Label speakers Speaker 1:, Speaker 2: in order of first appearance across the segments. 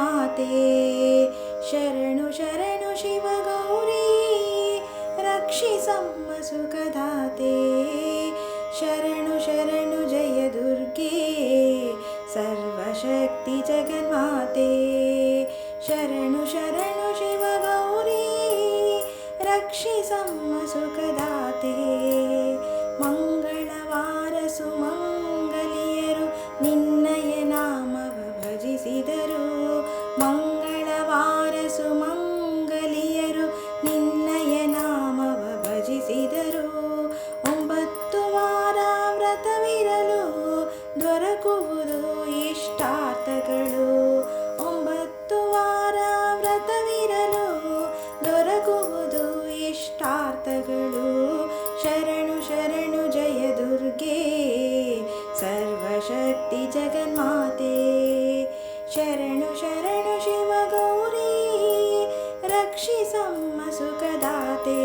Speaker 1: जगन्माते शरणु शरणु शिवगौरी रक्षिसम्म सुखदाते शरणु शरणु जय दुर्गे सर्वशक्ति जगन्माते शरणु शरणु शिवगौरी रक्षिसम्म सुखदाते ಮಂಗಳವಾರ ಸುಮಂಗಲಿಯರು ನಿನ್ನಯ ನಾಮವ ಭಜಿಸಿದರು ಮಂಗಳವಾರ ಸುಮಂಗಲಿಯರು ನಿನ್ನಯ ನಾಮವ ಭಜಿಸಿದರು 9 ವಾರ ವ್ರತವಿರಲು ದೊರಕುವುದು ಇಷ್ಟಾರ್ಥಗಳು 9 ವಾರ ವ್ರತವಿರಲು ದೊರಕುವುದು ಇಷ್ಟಾರ್ಥಗಳು ಶರಣು ಶರಣು ಜಯ ದುರ್ಗೆ ಸರ್ವಶಕ್ತಿ ಜಗನ್ಮಾತೆ ಶರಣು ಶರಣು ಶಿವಗೌರಿ ರಕ್ಷಿಸಮ್ಮ ಸುಖದಾತೆ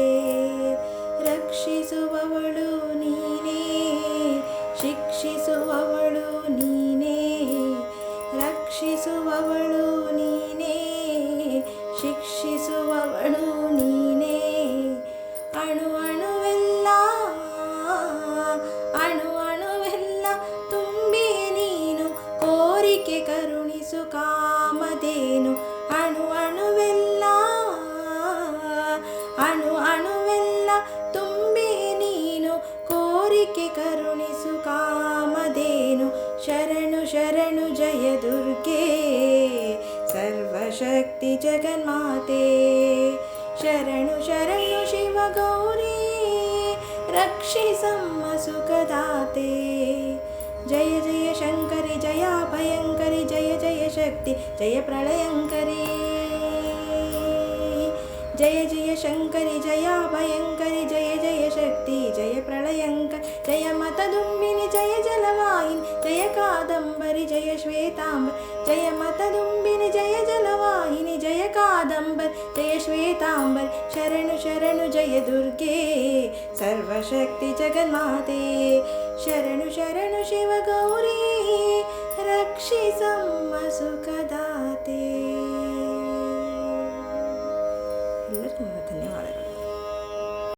Speaker 1: ರಕ್ಷಿಸುವವಳು ನೀನೇ ಶಿಕ್ಷಿಸುವವಳು ನೀನೇ ರಕ್ಷಿಸುವವಳು ನೀನೇ ಶಿಕ್ಷಿಸುವವಳು ನೀನೇ ಅಣು ಅಣುವೆಲ್ಲ ಅಣು ಅಣುವೆಲ್ಲ ತುಂಬಿ ನೀನು ಕೋರಿಕೆ ಕರುಣಿಸು ಕಾಮಧೇನು ಅಣು ಅಣುವೆಲ್ಲ ಅಣು ಅಣುವೆಲ್ಲ ತುಂಬಿ ನೀನು ಕೋರಿಕೆ ಕರುಣಿಸು ಕಾಮಧೇನು ಶರಣು ಶರಣು ಜಯ ದುರ್ಗೆ ಸರ್ವಶಕ್ತಿ ಜಗನ್ಮಾತೆ ಶರಣು ಶರಣು ಶಿವಗೌರಿ ರಕ್ಷಿಸಮ್ಮ ಸುಖದಾತೆ ಜಯ ಜಯ ಶಂಕರಿ ಜಯ ಭಯಂಕರಿ ಜಯ ಜಯ ಶಕ್ತಿ ಜಯ ಪ್ರಳಯಂಕರಿ ಜಯ ಜಯ ಶಂಕರಿ ಜಯ ಭಯಂಕರಿ ಜಯ ಜಯ ಶಕ್ತಿ ಜಯ ಪ್ರಳಯಂಕರಿ ಜಯ ಮತದುಂಬಿನಿ ಜಯ ಜಲವಾಹಿನಿ ಜಯ ಕಾದಂಬರಿ ಜಯ ಶ್ವೇತಾಂಬರಿ ಜಯ ಮತದುಂಬಿನಿ ಜಯ ಜಲವಾಹಿನಿ ಜಯ ಕಾದಂಬರಿ ಜಯ ಶ್ವೇತಾಂಬರಿ ಶರಣು ಶರಣು ಜಯ ದುರ್ಗೆ ಸರ್ವಶಕ್ತಿ ಜಗನ್ಮಾತೆ ಶರಣು ಶರಣು ಶಿವಗೌರಿ ರಕ್ಷಿಸಮ್ಮ ಸುಖದಾತೆ.